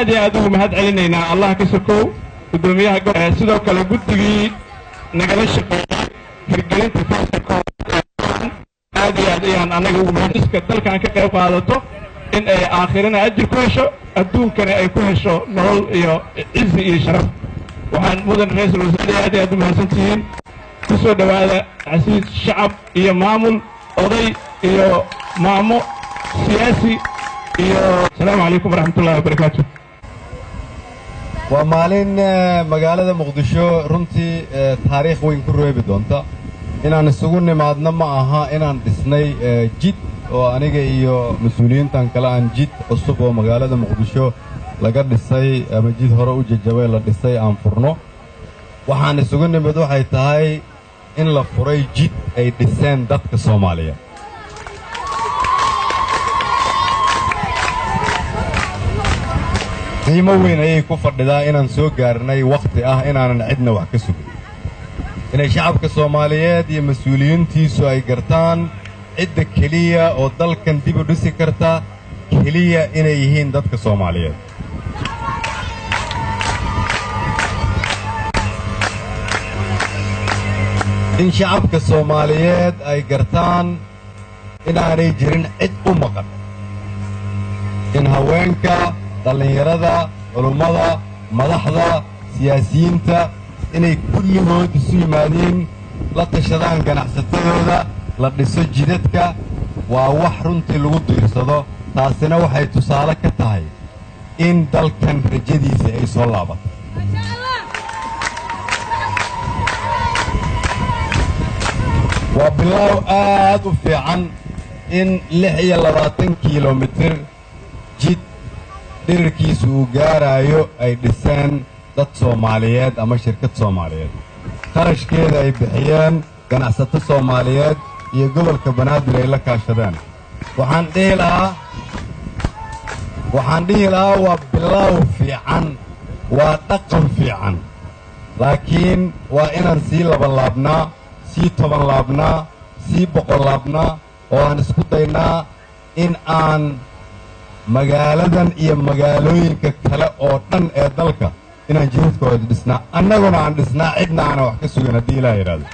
آدي أدو مهد علينا الله كسكو قدوميها سيدو كلا قدقي نقلش فرقلين تفاسكو آدي أنا مهندسك الدلك عن كيف هذا إن آخرنا أجل كوشو أدون كان أي كوشو نقول إيو عز إيه شرف وعن مدن رئيس الوزراء آدي أدو مهندسين كسو دواء عسيد الشعب إيو مامل قضي إيو مامو سياسي السلام عليكم ورحمة الله وبركاته. ومالين مقالة مقدشو رنتي تاريخ وين كروي بدونتا إن أنا سجون معدنا معها إن أنا دسني جد وأنا جايو مسؤولين تنقل عن جد الصبح مقالة مقدشو لقد دسي مجد هراء جوال لدسي عن فرنو وحان سجون بدو حيتهاي إن لفري جد أي دسان دتك الصومالية. qiimo weyn ayay ku fadhidaa inaan soo gaarnay waqti ah inaanan cidna wax ka sugin inay shacabka Soomaaliyeed iyo mas'uuliyiintiisu ay gartaan cidda kaliya oo dalkan dib u dhisi karta kaliya inay yihiin dadka Soomaaliyeed in shacabka Soomaaliyeed ay gartaan inaanay jirin cid u maqan in haweenka dhalinyarada culummada madaxda siyaasiyiinta inay kulligood isu yimaadeen la tashadaan ganacsatadooda la dhiso jidadka waa wax runtii lagu diirsado taasina waxay tusaale ka tahay in dalkan rajadiisa ay soo laabato waa bilow aad u fiican in 26 kiiloomitir jid dhirkiisu uu gaarayo ay dhiseen dad Soomaaliyeed ama shirkad Soomaaliyeed qarashkeeda ay bixiyeen ganacsato Soomaaliyeed iyo gobolka Banaadir ay la kaashadeen waxaan dhihi lahaa waa bilow fiican waa dhaqan fiican laakiin waa inaan sii laabnaa sii toban laabnaa sii boqol laabnaa oo aan isku daynaa in aan magaaladan iyo magaalooyinka kale oo dhan ee dalka inaan jidadkooda dhisnaa annaguna aan dhisnaa cidna aan wax ka sugan haddii Ilaahay yiraahdo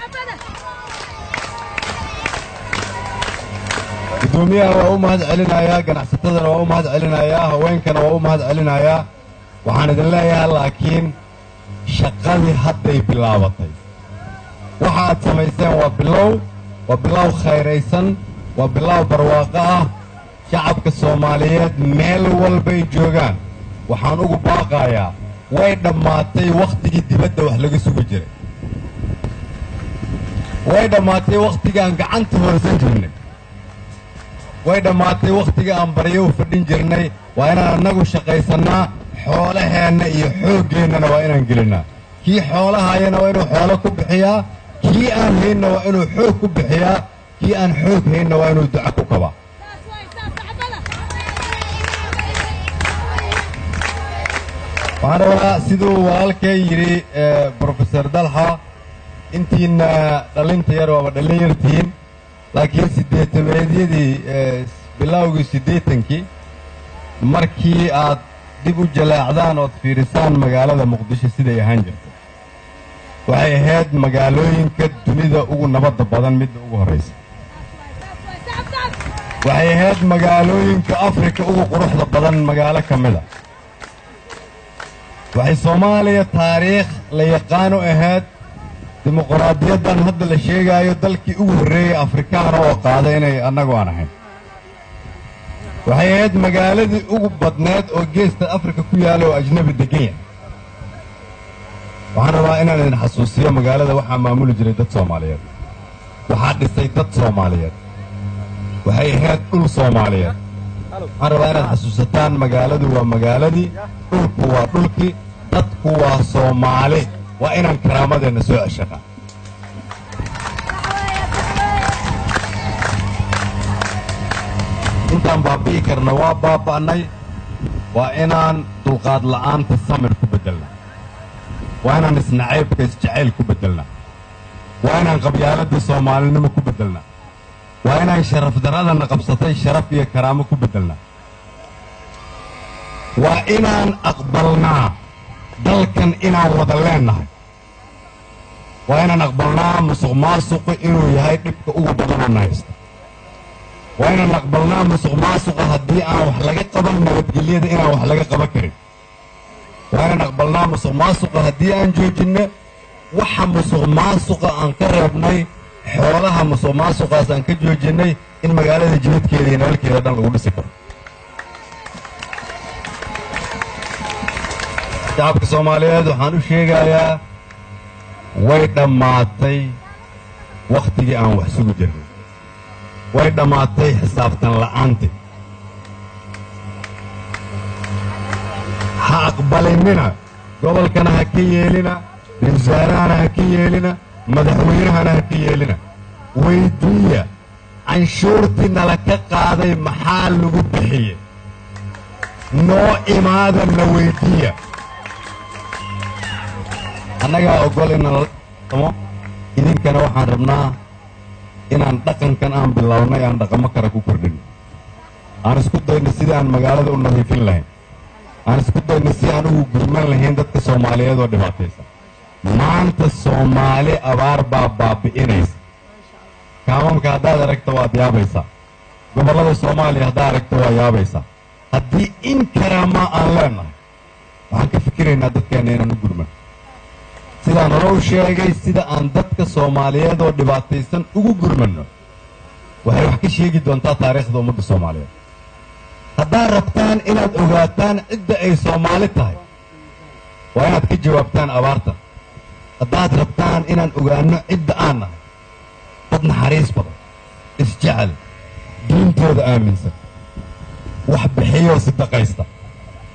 gudoomiyaha waa u mahad celinayaa ganacsatadana waa u mahad celinayaa haweenkana waa u mahad celinayaa waxaan idin leeyahay laakiin shaqadii hadday bilaabatay waxa aad samayseen waa bilow khayraysan waa bilow barwaaqo ah shacabka Soomaaliyeed meel walbay joogaan waxaan ugu baaqayaa way dhamaatay waqtigii dibadda wax laga sugi jiray way dhamaatay waqtigii aan gacanta horsan jirnay way dhamaatay waqtigii aan baryo u fadhin jirnay waa inaan annagu shaqaysanaa xoolaheena iyo xoogeennana waa inaan gelinaa kii xoolahayana waa inuu xoolo ku bixiyaa kii aan hayna waa inuu xoog ku bixiyaa kii aan xoog hayna waa inuu duco ku kabaa waxaan rabaa siduu walaalkay yidhi Professor Dalxa intiina dhalinta yar waaba dhalin yartihiin laakiin 80-meedyadii bilowgii 80-kii markii aad dib u jalaacdaan ood fiirisaan magaalada Muqdisho siday ahaan jirtay waxay ahayd magaalooyinka dunida ugu nabadda badan midda ugu horeysa waxay ahayd magaalooyinka Afrika ugu quruxda badan magaalo ka mid ah waxay Soomaaliya taariikh la yaqaan u ahayd dimuqraadiyadan hadda la sheegayo dalkii ugu horeeyay Afrikaan oo qaaday inay annagu aan ahayn waxay ahayd magaaladii ugu badneed oo geesta Afrika ku yaalo oo ajnabi degan yahay waxaan rabaa inaan idin xasuusiyo magaalada waxaa maamuli jiray dad Soomaaliyeed waxaa dhisay dad Soomaaliyeed waxay ahayd dhul Soomaaliyeed waxaan rabaa inaad xasuusataan magaaladu waa magaaladii dhulku waa dhulkii dadku waa Soomaali waa inaan karaamadeenna soo ceshanaa intaan baabi'i karna waa baaba'nay waa inaan dulqaad la'aanta samir ku beddelnaa waa inaan isnacaybka isjacayl ku beddelnaa waa inaan qabyaaladda Soomaalinimo ku beddelnaa waa inaan sharaf daradana qabsatay sharaf iyo karaamo ku beddelnaa وإنان أقبلنا دلكن إنان ودلنا وإنان أقبلنا مسوق ماسوق إنو يهي دبك أوه بدنا الناس وإنان أقبلنا مسوق ماسوق هدي أنا وحلقة قبل نبتقلية إنا وحلقة قبكري وإنان أقبلنا مسوق ماسوق هدي أن جوجنا وحا مسوق ماسوق أن قربني حولها مسوق ماسوق أن كجوجني إن مقالة جنود كيدين والكيدان لغو سكر شعبك الصوماليات waxaan u sheegayaa way dhamaatay waqtigii aan wax sugu jirnay way dhamaatay xisaabtan la'aantii ha aqbalinina gobolkana ha ka yeelina wasaarahana ha ka yeelina madaxweynahana ha ka yeelina weydiiya canshuurtii nala ka qaaday maxaa lagu bixiyey noo imaada na weydiiya annagaa ogol inaan la dhaqmo idinkana waxaan rabnaa inaan dhaqankan aan bilownay aan dhaqamo kale ku kordhino aan isku dayno sidii aan magaalada u nadiifin lahayn aan isku dayno si aan ugu gurman lahayn dadka soomaaliyeed oo dhibaataysan maanta soomaali abaar baa baabi'inaysa kaamamka haddaad aragto waad yaabaysaa gobollada soomaaliya haddaad aragto waa yaabaysaa haddii in karaamaa aan leenahay waxaan ka fikiraynaa dadkeenna inaan u gurman sidaan hore u sheegay sida aan dadka soomaaliyeed oo dhibaataysan ugu gurmanno waxay wax ka sheegi doontaa taariikhda ummadda soomaaliyeed haddaad rabtaan inaad ogaataan cidda ay soomaali tahay waa inaad ka jawaabtaan abaarta haddaad rabtaan inaan ogaanno cidda aan nahay dad naxariis badan isjecel diintooda aaminsan wax bixiyoo sidaqaysta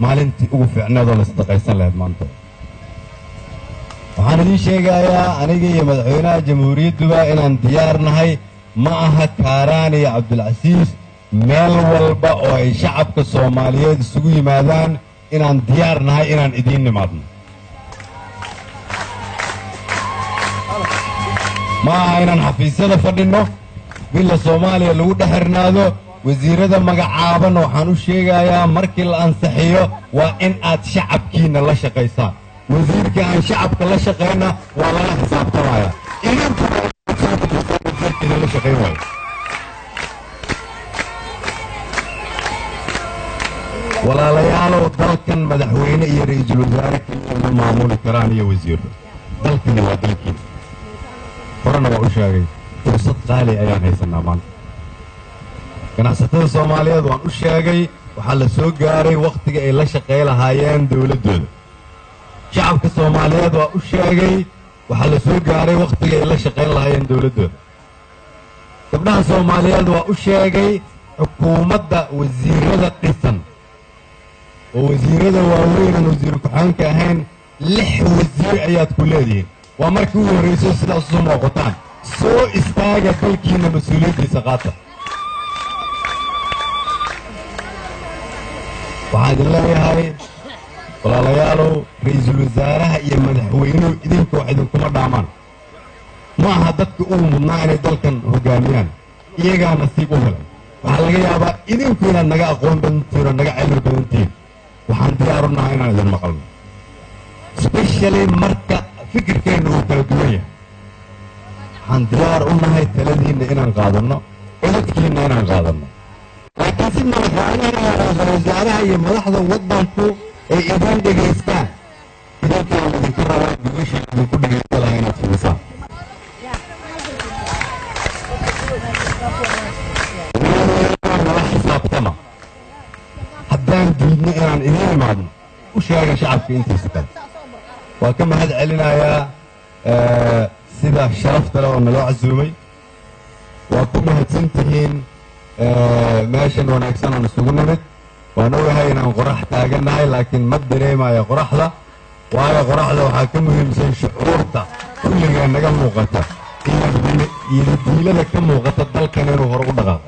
maalintii ugu fiicneedoo la sidaqaysan lahayd maanta waxaan idiin sheegayaa aniga iyo madaxweynaha jamhuuriyadduba inaan diyaar nahay ma aha kaaraan iyo cabdulcasiis meel walba oo ay shacabka soomaaliyeed isugu yimaadaan inaan diyaar nahay inaan idiin nimaadno ma aha inaan xafiisyada fadhinno billa soomaaliya lagu dhex xirnaado wasiirada magacaaban waxaan u sheegayaa markii la ansixiyo waa in aad shacabkiinna la shaqaysaan wasiirka aan shacabka la shaqayna waa lala xisaabtamaya idinkuna la shaqayn waayo walaalayaalow dalkan madaxweyne iyo ra'iisul wasaare keliya ma maamuli karaan iyo wasiirro dalkani waa dalkiina horena waa u sheegay fursad qaali ayaan haysanaa maanta ganacsatada soomaaliyeed waan u sheegay waxaa la soo gaaray wakhtiga ay la shaqay lahaayeen dowladdooda shacabka soomaaliyeed waa u sheegay waxaa la soo gaaray wakhtiga ay la shaqayn lahaayeen dowladdooda gabdhaha soomaaliyeed waa u sheegay xukuumadda wasiirada dhisan oo wasiirada waaweynan wasiir ku-xigeenka ahayn 6 wasiir ayaad ku leedihiin waa markii ugu horrayso sidaas usu muuqataan soo istaaga dalkiinna mas-uuliyaddiisa qaata waxaan idin leeyahay walaalayaalow ra'iisul wasaaraha iyo madaxweynuhu idinku wax idinkuma dhaamaan ma aha dadka ugu mudnaa inay dalkan hoggaamiyaan iyagaa nasiib u helay waxaa laga yaabaa idinku inaad naga aqoon badantihiin oo naga cilmi badantihiin waxaan diyaar u nahay inaan idin maqalno especially marka fikirkeenna uu kala duwan yahay waxaan diyaar u nahay taladiinna inaan qaadanno codadkiinna inaan qaadanno laakiin si madaxweynaha ra'iisul wasaaraha iyo madaxda waddanku ay idin dhegaystaan idinkaan idinka rabaa gubasha idinku dhegaysta lahaa inaad filisaan nala xisaabtama haddaan diidno inaan idiin imaadno u sheega shacabka intiisa kale waa ka mahad celinayaa sida sharafta leh oo naloo casuumay waa ku mahadsan tihiin meeshan wanaagsan aan isugu nimid waan ogahay inaan qorax taagannahay laakiin ma dareemayo qoraxda waayo qoraxda waxaa ka muhiimsan shucuurta kulligee naga muuqata iyo diilada ka muuqata dalkan inuu hore u dhaqaaqo